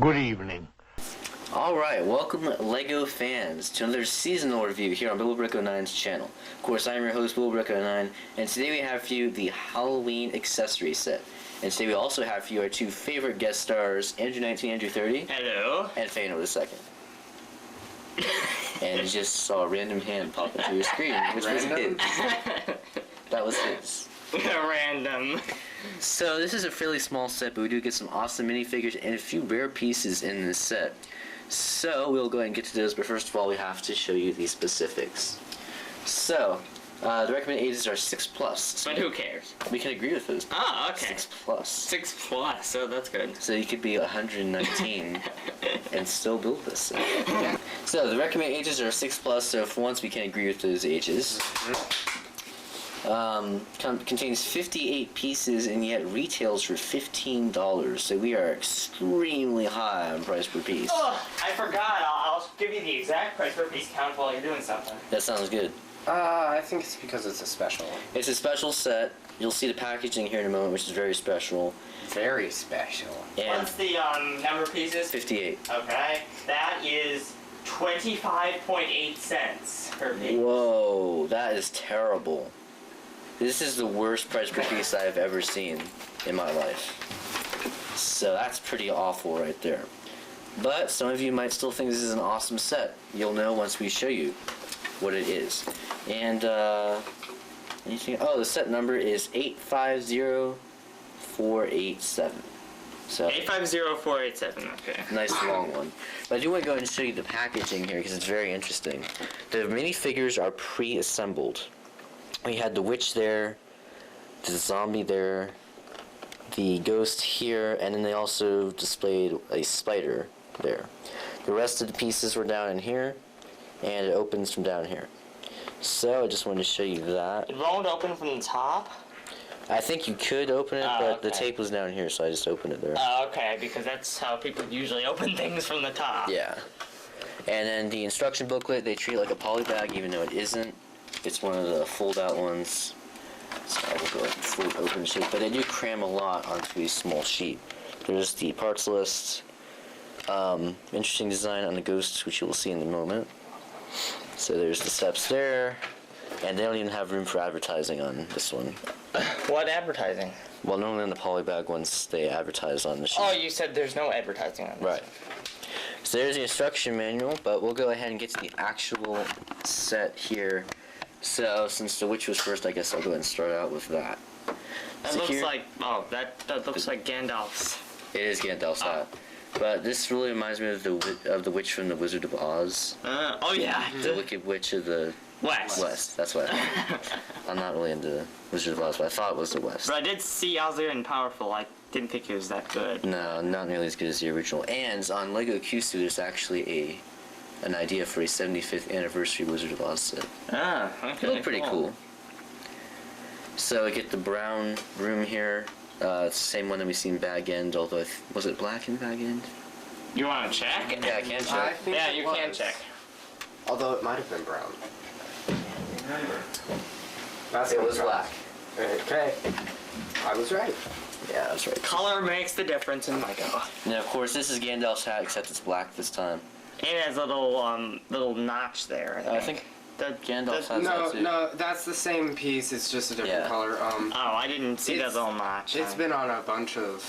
Good evening. Alright, welcome LEGO fans to another seasonal review here on BillBrick09's channel. Of course, I'm your host, BillBrick09, and today we have for you the Halloween Accessory Set. And today we also have for you our two favorite guest stars, Andrew19, Andrew30. Hello. And Feanor the second. And you just saw a random hand pop into your screen, which was his. That was his. Random. So this is a fairly small set, but we do get some awesome minifigures and a few rare pieces in this set. So we'll go ahead and get to those, but first of all we have to show you the specifics. So, the recommended ages are 6+. So But who cares? we can agree with those. Oh, okay. 6+. 6+, so that's good. So you could be 119 and still build this set. So the recommended ages are 6+, so for once we can agree with those ages. Contains 58 pieces and yet retails for $15, so we are extremely high on price per piece. Oh, I forgot. I'll give you the exact price per piece count while you're doing something. That sounds good. I think it's because it's a special one. It's a special set. You'll see the packaging here in a moment, which is very special. Very special. And What's the number of pieces? 58. Okay, that is 25.8 cents per piece. Whoa, that is terrible. This is the worst price per piece I've ever seen in my life. So that's pretty awful right there. But some of you might still think this is an awesome set. You'll know once we show you what it is. And anything? Oh, the set number is 850487. So 850487. Okay. nice long one. But I do want to go ahead and show you the packaging here because it's very interesting. The minifigures are pre-assembled. We had the witch there, the zombie there, the ghost here, and then they also displayed a spider there. The rest of the pieces were down in here, and it opens from down here. So I just wanted to show you that. It won't open from the top? I think you could open it, but the okay. tape was down here, so I just opened it there. Okay, because that's how people usually open things from the top. Yeah. And then the instruction booklet, they treat it like a poly bag, even though it isn't. It's one of the fold-out ones, so I will go ahead and fold open shape. But they do cram a lot onto a small sheet. There's the parts list. Interesting design on the ghosts, which you will see in a moment. So there's the steps there, and they don't even have room for advertising on this one. What advertising? Well, normally on the polybag ones, they advertise on the sheet. Oh, you said there's no advertising on this. Right. So there's the instruction manual, but we'll go ahead and get to the actual set here. So, since the witch was first, I guess I'll go ahead and start out with that. That So looks here- like, that looks like Gandalf's. It is Gandalf's hat. But this really reminds me of the witch from the Wizard of Oz. Oh yeah. The Wicked Witch of the West. That's what I thought. I'm not really into Wizard of Oz, but I thought it was the West. But I did see Ozzy and Powerful. I didn't think it was that good. No, not nearly as good as the original. And on Lego Q2, there's actually an idea for a 75th anniversary Wizard of Oz set. Ah, okay. It looked pretty cool. So I get the brown room here. It's the same one that we've seen Bag End, although was it black in Bag End? You want to check? Yeah, I can I check. think Yeah, it you was. can check. Although it might have been brown. That's It was black. Okay. I was right. Yeah, that's right. Color makes the difference in LEGO. Now, of course, this is Gandalf's hat, except it's black this time. And it has a little notch there. I think that Gandalf's hat. No, that's the same piece. It's just a different Yeah. color. Oh, I didn't see that It's- little notch. It's been on a bunch of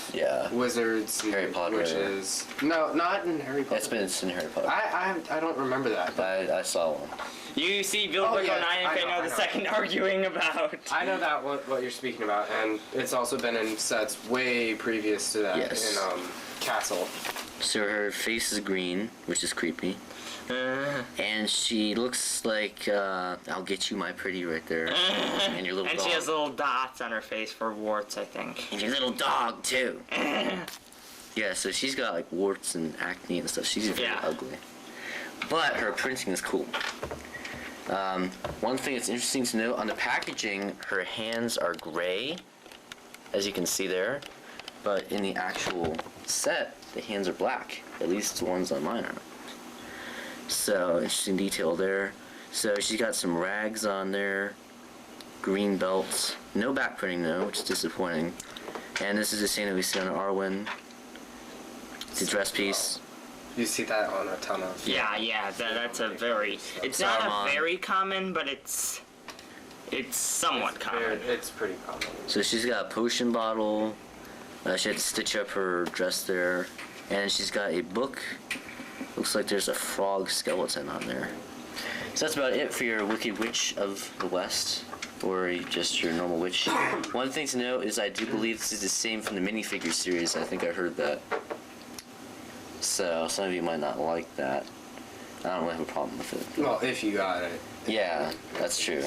wizards, and Harry Potter. witches. No, not in Harry Potter. It's in Harry Potter. I don't remember that. I saw one. You see Bill Oh, Brick yeah, 09 I and know, Feanor I the know. second arguing about. I know that what you're speaking about, and it's also been in sets way previous to that. Yes. In Castle. So her face is green, which is creepy. And she looks like, I'll get you, my pretty, right there. And your little And dog. she has little dots on her face for warts, I think. And your little dog, too. Yeah, so she's got, like, warts and acne and stuff. She's very ugly. But her printing is cool. One thing that's interesting to note, on the packaging, her hands are gray, as you can see there. But in the actual set, the hands are black. At least the ones on mine are. So, interesting detail there. So she's got some rags on there, green belts. No back printing though, which is disappointing. And this is the same that we see on Arwen. It's a dress piece. You see that on a ton of. Yeah, that's a very. It's not a very common, but it's somewhat common. It's pretty common. So she's got a potion bottle. She had to stitch up her dress there, and she's got a book. Looks like there's a frog skeleton on there. So that's about it for your Wicked Witch of the West, or just your normal witch. One thing to note is I do believe this is the same from the minifigure series. I think I heard that. So some of you might not like that. I don't really have a problem with it. Well, if you got it. Yeah, that's true.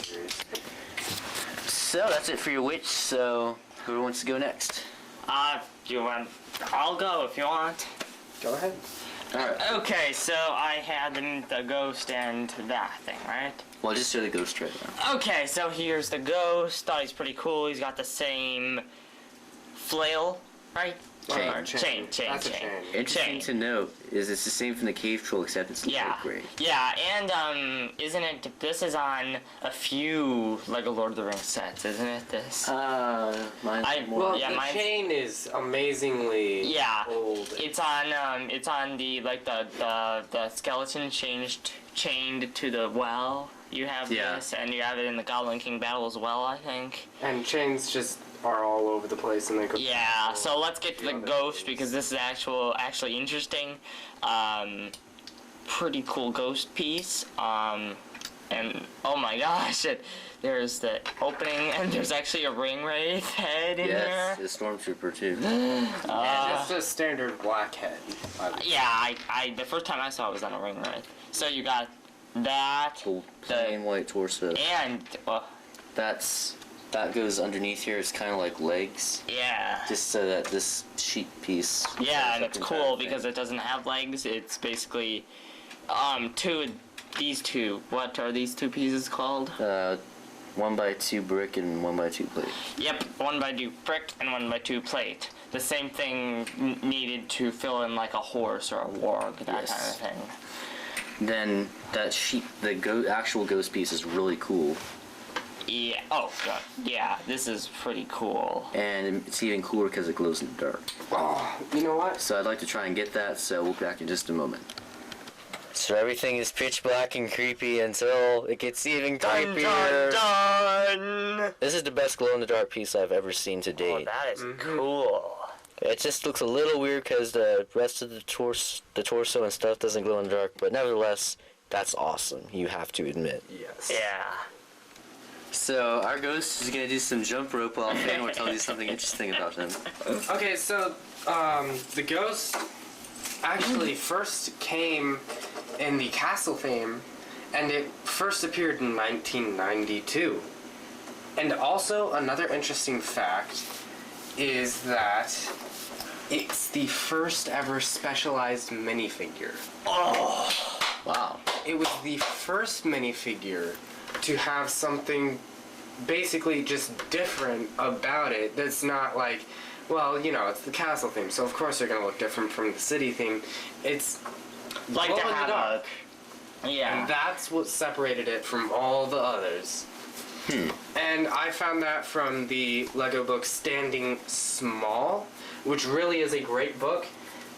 So that's it for your witch. So who wants to go next? Do you want? I'll go if you want. Go ahead. Alright. Okay, so I had the ghost and that thing, right? Well, just show the ghost right now. Okay, so here's the ghost. Thought he's pretty cool. He's got the same flail, right? Chain. That's a chain. Interesting to note is it's the same from the cave troll, except it's light gray. Yeah, and isn't it? This is on a few Lego Lord of the Rings sets, isn't it? This. Mine's more. Well, Yeah, the mine's- chain is amazingly old. It's on the like the skeleton chained to the well. You have this, and you have it in the Goblin King battle as well, I think. And chains just are all over the place, and they go. Yeah, so let's get to the ghost because this is actually interesting. Pretty cool ghost piece. And oh my gosh, there's the opening, and there's actually a ring wraith head in there. Yes, the stormtrooper too. Just a standard black head. Yeah, I the first time I saw it was on a ring wraith. So you got that, Cool. Plain white torso. and That goes underneath here. It's kind of like legs. yeah. Just so that this sheet piece. Yeah, and it's second cool time thing. because it doesn't have legs. It's basically these two. What are these two pieces called? 1x2 brick and 1x2 plate. Yep, 1x2 brick and 1x2 plate. The same thing needed to fill in like a horse or a warg, that Yes. kind of thing. Then that sheet, the actual ghost piece is really cool. Yeah. Oh god. Yeah, this is pretty cool. And it's even cooler because it glows in the dark. Oh, you know what? So I'd like to try and get that, so we'll be back in just a moment. So everything is pitch black and creepy until it gets even creepier. Dun! This is the best glow-in-the-dark piece I've ever seen to Oh, date. that is cool. It just looks a little weird because the rest of the torso and stuff doesn't glow in the dark, but nevertheless, that's awesome. You have to admit. Yes. Yeah. So our ghost is gonna do some jump rope while Feanor tells you something interesting about him. Okay, so the ghost actually first came in the Castle theme, and it first appeared in 1992. And also, another interesting fact is that it's the first ever specialized minifigure. Oh. Wow. It was the first minifigure to have something basically just different about it that's not like, well, you know, it's the castle theme, so of course they're going to look different from the city theme. It's Like to glow in the have dark. Yeah. And that's what separated it from all the others. And I found that from the Lego book Standing Small, which really is a great book.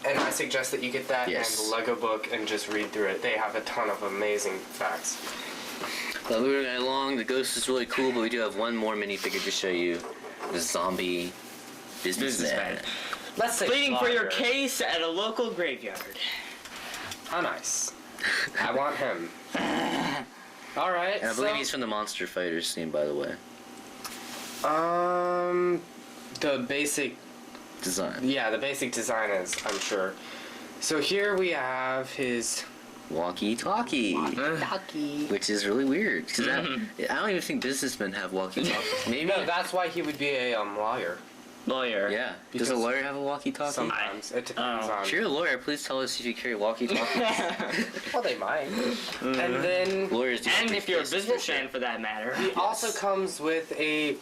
And I suggest that you get that and the Lego book and just read through it. They have a ton of amazing facts. Well, moving right along, the ghost is really cool, but we do have one more minifigure to show you. The zombie businessman. Let's say Pleading for your Flogger. case at a local graveyard. How nice. I want him. Alright, And I believe he's from the Monster Fighters scene, by the way. The basic... Design. Yeah, the basic design is, I'm sure. So here we have his... Walkie-talkie. Which is really weird, because I don't even think businessmen have walkie-talkies. Maybe. No, that's why he would be a lawyer. Lawyer. Yeah. Does a Because lawyer have a walkie-talkie? Sometimes. It depends on... If you're a lawyer, please tell us if you carry walkie-talkies. Well, they might. And then... Lawyers do. And if you're a briefcases for businessman, sure. for that matter. He also comes with a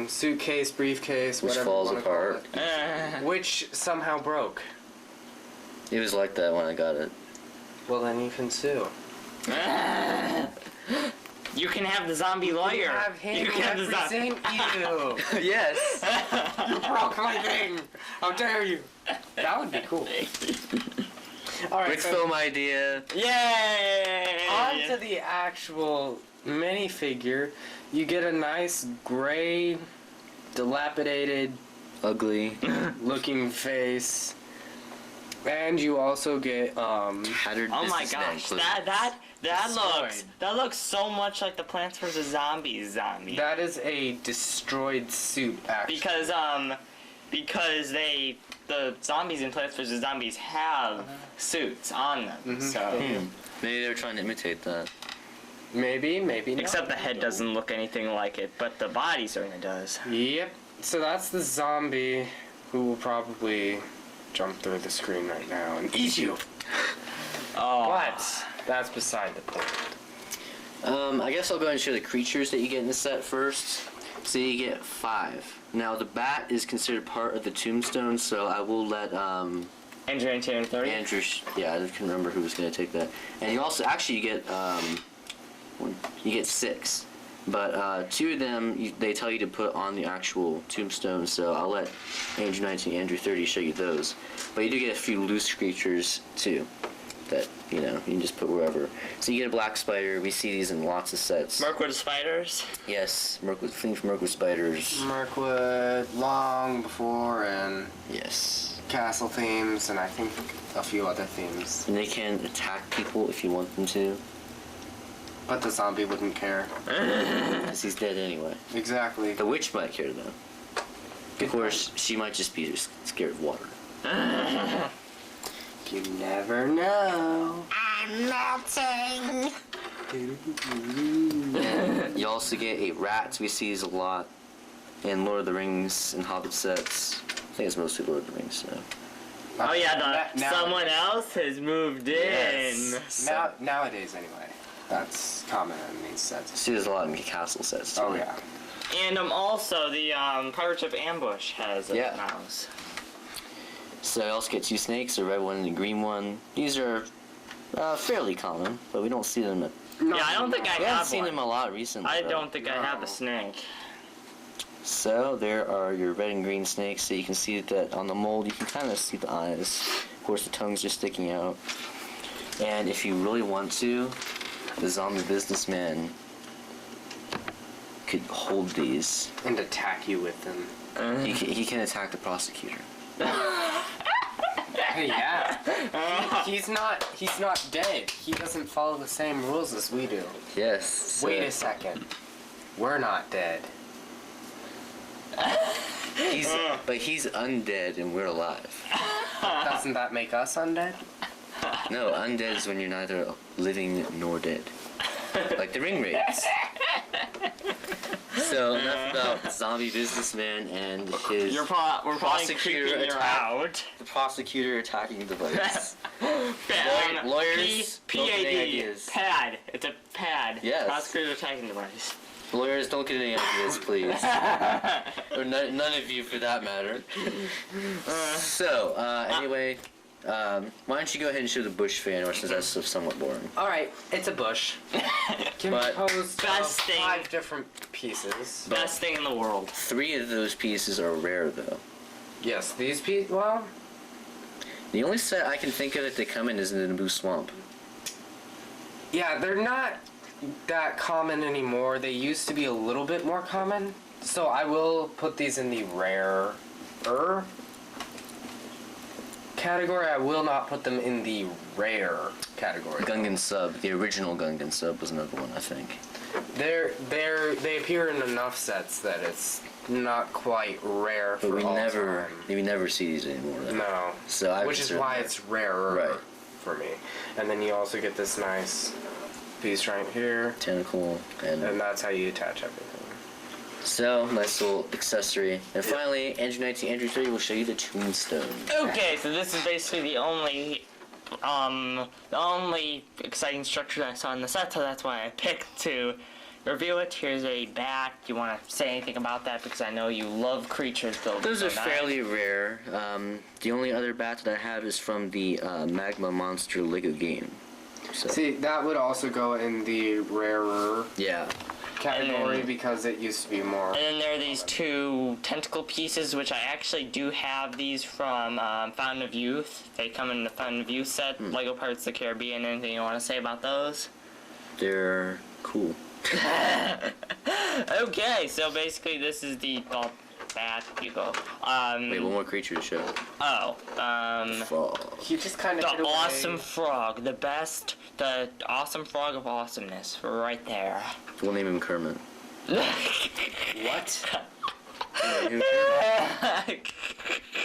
suitcase, briefcase, Which whatever falls you wanna call apart. it, which somehow broke. It was like that when I got it. Well, then you can sue. You can have the zombie lawyer. Have him you can have the represent you. Yes. You broke my thing. How dare you? That would be cool. All right. Quick film idea. Yay! On to the actual minifigure. You get a nice gray, dilapidated, Ugly. looking face. And you also get Tattered Oh my businessman gosh, clothing. that looks so much like the Plants vs Zombies zombie. that is a destroyed suit actually. Because the zombies in Plants vs Zombies have suits on them. So Maybe they were trying to imitate that. Maybe not. except the head doesn't look anything like it, but the body certainly does. Yep. So that's the zombie who will probably jump through the screen right now and eat you. Oh. But that's beside the point. I guess I'll go ahead and show the creatures that you get in the set first. So you get 5. Now the bat is considered part of the tombstone, so I will let Andrew and 30. Andrew. Yeah, I couldn't remember who was going to take that. And you also you get 6, but 2 of them they tell you to put on the actual tombstone. So I'll let Andrew 19, Andrew 30 show you those. But you do get a few loose creatures too, that you can just put wherever. So you get a black spider. We see these in lots of sets. Mirkwood spiders. Yes, fleeing from Mirkwood spiders. Mirkwood, long before, and Yes. castle themes, and I think a few other themes. And they can attack people if you want them to, But the zombie wouldn't care. because he's dead anyway. Exactly. The witch might care though. Of course, she might just be scared of water. You never know. I'm melting. You also get a rat. We see these a lot in Lord of the Rings and Hobbit sets. I think it's mostly Lord of the Rings. So. Oh yeah, someone else has moved in. Yes. Nowadays, anyway. That's common in these sets. See, there's a lot in castle sets too. Oh, yeah. And also the Pirate Ship Ambush has a mouse. So I also get 2 snakes, a red one and a green one. These are fairly common, but we don't see them. Yeah, I don't think I We haven't have seen one. them a lot recently. I though. don't think I have a snake. So there are your red and green snakes. So you can see that on the mold, you can kind of see the eyes. Of course, the tongues are sticking out. And if you really want to, the zombie businessman could hold these. And attack you with them. He can attack the prosecutor. Hey, yeah. He's not dead. He doesn't follow the same rules as we do. Yes. So Wait a second. We're not dead. But he's undead and we're alive. Doesn't that make us undead? No, undead is when you're neither living nor dead. Like the ring raids. So enough about the zombie businessman and his We're probably prosecutor creeping you attack. out. The prosecutor attacking the device. Um, Lawyers, don't get any PAD. ideas. Pad. It's a pad. Yes. Prosecutor attacking device. Lawyers, don't get any ideas, please. Or none of you, for that matter. So, anyway, why don't you go ahead and show the bush Feanor, since that's somewhat boring. Alright, it's a bush. Composed Best of thing. 5 different pieces. Best thing in the world. 3 of those pieces are rare, though. Yes, these pieces, well, The only set I can think of that they come in is in the Naboo Swamp. yeah, they're not that common anymore. They used to be a little bit more common. So I will put these in the rarer category. I will not put them in the rare category. Gungan Sub, the original Gungan Sub was another one, I think. They appear in enough sets that it's not quite rare But for we all never time. see these anymore. Though. No. So I Which is consider why that- it's rarer Right. for me. And then you also get this nice piece right here, tentacle and and that's how you attach everything. so nice little accessory. And finally, Andrew 19, Andrew 30 will show you the tombstone. Okay, so this is basically the only exciting structure that I saw in the set, so that's why I picked to review it. Here's a bat. Do you want to say anything about that? Because I know you love creatures built. Those are fairly rare. The only other bat that I have is from the Magma Monster Lego game. So See, that would also go in the rarer. yeah. category because it used to be more. And then there are these 2 tentacle pieces, which I actually do have these from Fountain of Youth. They come in the Fountain of Youth set. Lego Pirates of the Caribbean. Anything you want to say about those? They're cool. Okay, so basically this is the back you go. Wait, one more creature to show. Frog. He just kind of The awesome frog, the awesome frog of awesomeness, right there. We'll name him Kermit. What?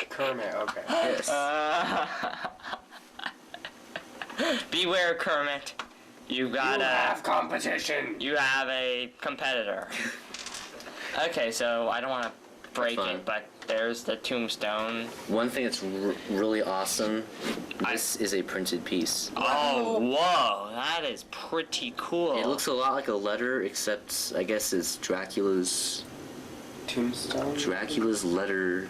Kermit, okay. Yes. Beware, Kermit. You have competition. You have a competitor. Okay, so I don't want to break it, but there's the tombstone. One thing that's really awesome, this is a printed piece. Oh, whoa, that is pretty cool. It looks a lot like a letter, except I guess it's Dracula's Tombstone? Dracula's letter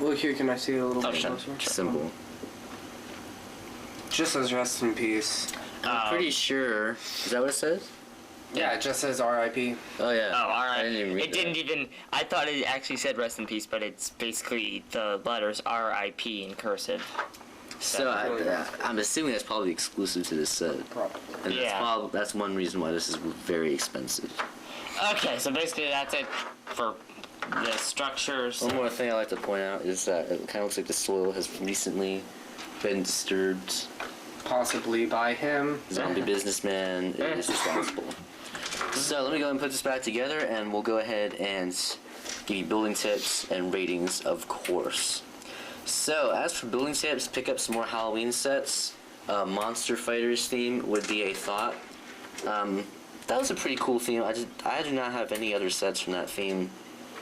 Well, here, can I see a little bit sure. closer? symbol. Just says rest in peace. I'm pretty sure. Is that what it says? Yeah, it just says R.I.P. Oh yeah. Oh, alright. I didn't even read It didn't even. I thought it actually said rest in peace, but it's basically the letters R.I.P. in cursive. So I'm assuming that's probably exclusive to this set. Probably. And Yeah. that's one reason why this is very expensive. Okay, so basically that's it for the structures. One more thing I like to point out is that it kind of looks like the soil has recently been disturbed. Possibly by him. Zombie businessman is responsible. So let me go ahead and put this back together, and we'll go ahead and give you building tips and ratings, of course. So as for building tips, pick up some more Halloween sets. Monster Fighters theme would be a thought. That was a pretty cool theme. I do not have any other sets from that theme.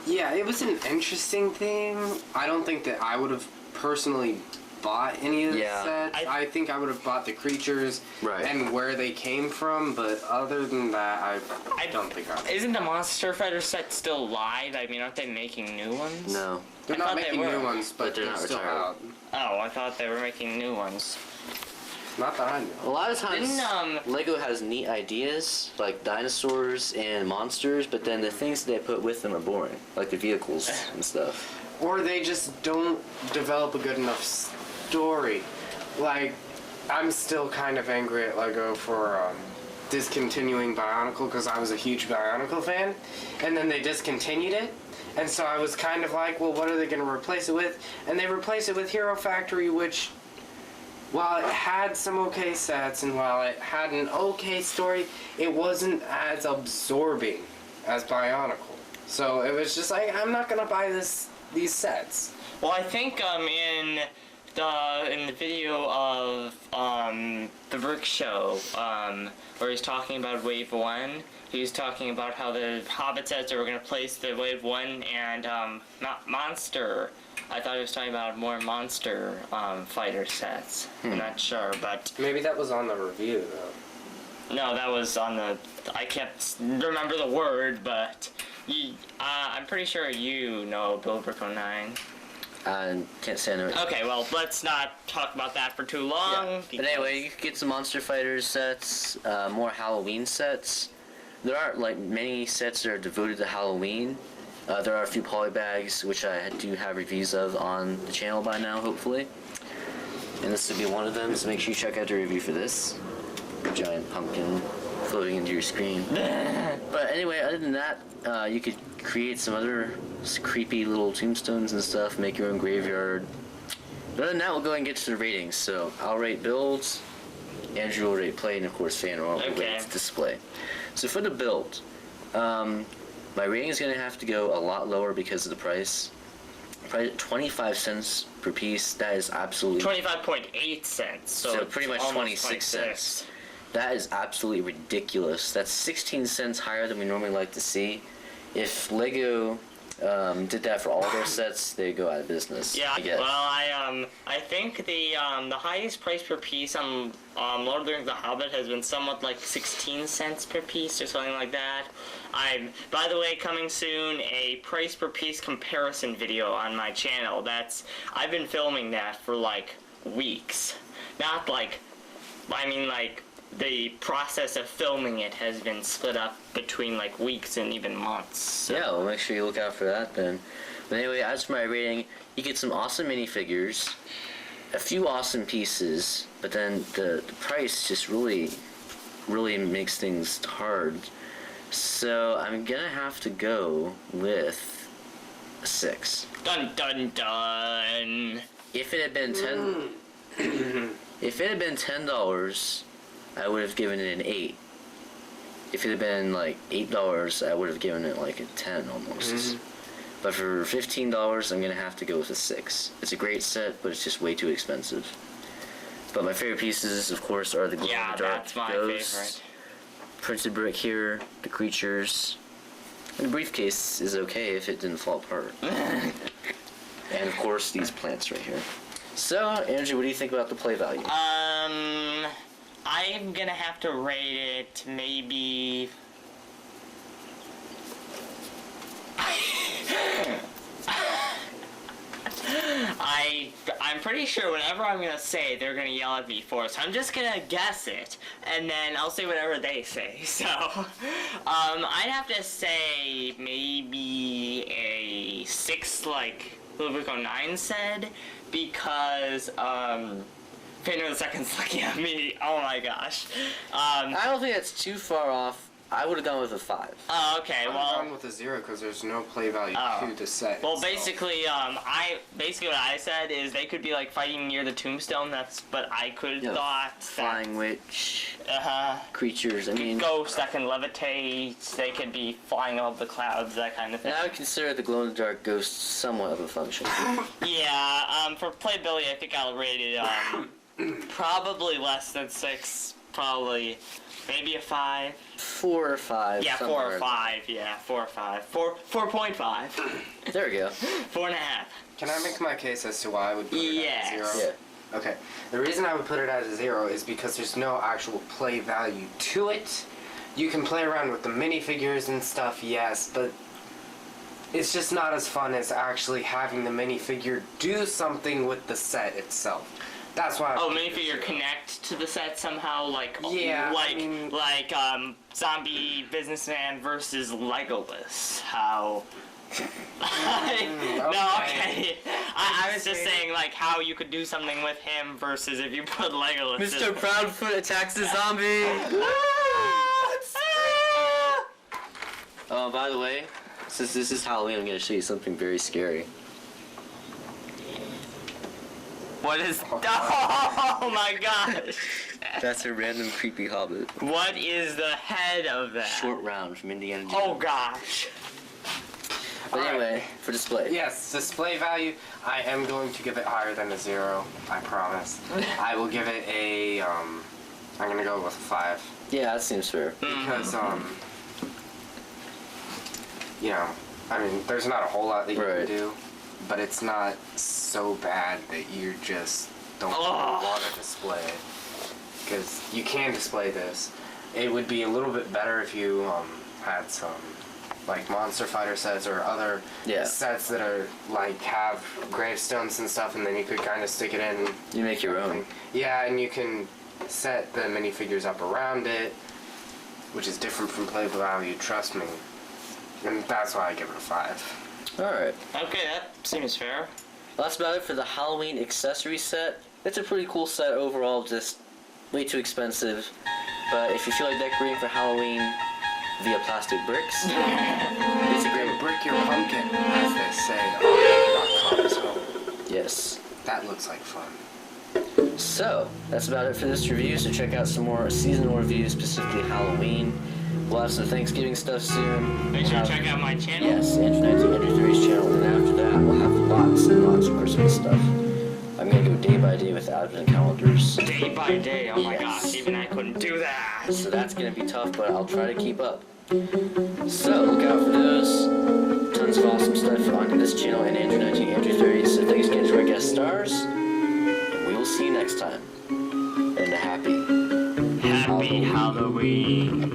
Yeah, it was an interesting theme. I don't think that I would have personally bought any of the sets. I think I would have bought the creatures and where they came from, but other than that, I don't think I would. Isn't the Monster Fighter set still live? I mean, aren't they making new ones? No. They're not making new ones, but they're not still retired. out. Oh, I thought they were making new ones. Not that I know. A lot of times, Didn't, Lego has neat ideas, like dinosaurs and monsters, but then the things they put with them are boring, like the vehicles and stuff. Or they just don't develop a good enough story. Like, I'm still kind of angry at Lego for discontinuing Bionicle, because I was a huge Bionicle fan, and then they discontinued it. And so I was kind of like, well, what are they going to replace it with? And they replaced it with Hero Factory, which, while it had some okay sets and while it had an okay story, it wasn't as absorbing as Bionicle. So it was just like, I'm not going to buy these sets. Well, I think in the video of the Brick Show, where he's talking about Wave 1, he was talking about how the Hobbit sets were going to place the Wave 1 and not Monster. I thought he was talking about more Monster Fighter sets. I'm not sure, but... Maybe that was on the review, though. No, that was on the... I can't remember the word, but... I'm pretty sure you know Bill Brick 09. I can't say I know it. Okay, well, let's not talk about that for too long. Yeah. But anyway, you can get some Monster Fighters sets, more Halloween sets. There aren't like many sets that are devoted to Halloween. There are a few polybags, which I do have reviews of on the channel by now, hopefully. And this would be one of them, so make sure you check out the review for this. Giant pumpkin floating into your screen. But anyway, other than that, you could create some other creepy little tombstones and stuff, make your own graveyard. But other than that, we'll go ahead and get to the ratings. So I'll rate builds, Andrew will rate play, and of course Feanor will rate display. So for the build, my rating is going to have to go a lot lower because of the price. Price 25 cents per piece. That is absolutely 25.8 cents. So pretty much 26 cents. That is absolutely ridiculous. That's 16 cents higher than we normally like to see. If Lego did that for all their sets, they'd go out of business. Yeah, I well, I think the highest price per piece on Lord of the Rings: The Hobbit has been somewhat like 16 cents per piece or something like that. By the way, coming soon, a price per piece comparison video on my channel. I've been filming that for like weeks. Not like, I mean like the process of filming it has been split up between like weeks and even months. So. Yeah, well, make sure you look out for that then. But anyway, as for my rating, you get some awesome minifigures, a few awesome pieces, but then the price just really makes things hard. So I'm gonna have to go with a 6. Dun dun dun. If it had been if it had been $10, I would have given it an 8. If it had been like $8, I would have given it like a 10 almost. But for $15, I'm gonna have to go with a 6. It's a great set, but it's just way too expensive. But my favorite pieces, of course, are the glow-in-the-dark that's my ghosts, favorite. printed brick here, the creatures, and the briefcase is okay if it didn't fall apart. And of course, these plants right here. So, Andrew, what do you think about the play value? I'm gonna have to rate it maybe. I'm pretty sure whatever I'm gonna say, they're gonna yell at me for. So I'm just gonna guess it, and then I'll say whatever they say. So, I'd have to say maybe a 6, like Ludovico 9 said, because Feanor the Second's looking at me. Oh my gosh. I don't think that's too far off. I would have gone with a 5. Oh, okay. I'm Well. going with a 0 because there's no play value to the set. Well, itself. basically, what I said is they could be like fighting near the tombstone. That's what I could Yeah, thought. Flying witch, That, creatures. I mean, ghosts that can levitate. They could be flying above the clouds. That kind of thing. and I would consider the glow-in-the-dark ghost somewhat of a function. Yeah. For playability, I think I'll rate it probably less than 6. Probably, maybe a 5. 4 or 5. Yeah, 4 or 5. Yeah, 4 or 5. 4.5. There we go. 4.5. Can I make my case as to why I would put it Yes. at a 0? Yeah. Okay. The reason I would put it at a 0 is because there's no actual play value to it. You can play around with the minifigures and stuff, yes, but it's just not as fun as actually having the minifigure do something with the set itself. That's why. Oh, minifigure connect to the set somehow, like Yeah, like I mean- zombie businessman versus Legolas. How? No, okay. I was just saying like how you could do something with him versus if you put Legolas. Mr. Proudfoot attacks the zombie! Oh, by the way, since this is Halloween, I'm going to show you something very scary. What is? Oh my gosh! That's a random creepy hobbit. What is the head of that? Short round from Indiana Jones. Oh gosh! But anyway, for display. Yes, display value. I am going to give it higher than a 0. I promise. I will give it a. I'm gonna go with a 5 Yeah, that seems fair. because you know, I mean, there's not a whole lot that you Right. can do, but it's not so bad that you just don't Oh. want to display it. Because you can display this. It would be a little bit better if you had some like Monster Fighter sets or other Yeah. sets that are like have gravestones and stuff, and then you could kind of stick it in. You make your own. Yeah, and you can set the minifigures up around it, which is different from play value. Trust me, and that's why I give it a 5. Alright. Okay, that seems fair. Well, that's about it for the Halloween accessory set. It's a pretty cool set overall, just way too expensive. But if you feel like decorating for Halloween via plastic bricks, it's a great Brick your pumpkin, as they say on Lego.com. So yes. that looks like fun. So, that's about it for this review, so check out some more seasonal reviews, specifically Halloween. We'll have some Thanksgiving stuff soon. Make sure We'll to have- check out my channel. Yes, Andrew 1933's channel, and after that we'll have lots and lots of Christmas stuff. I'm gonna go day by day with advent calendars. Day by day, oh my Yes. gosh, even I couldn't do that. So that's gonna be tough, but I'll try to keep up. So look out for those. Tons of awesome stuff on this channel and Andrew 1933. So thanks again to our guest stars. And we will see you next time. And a happy Happy Halloween.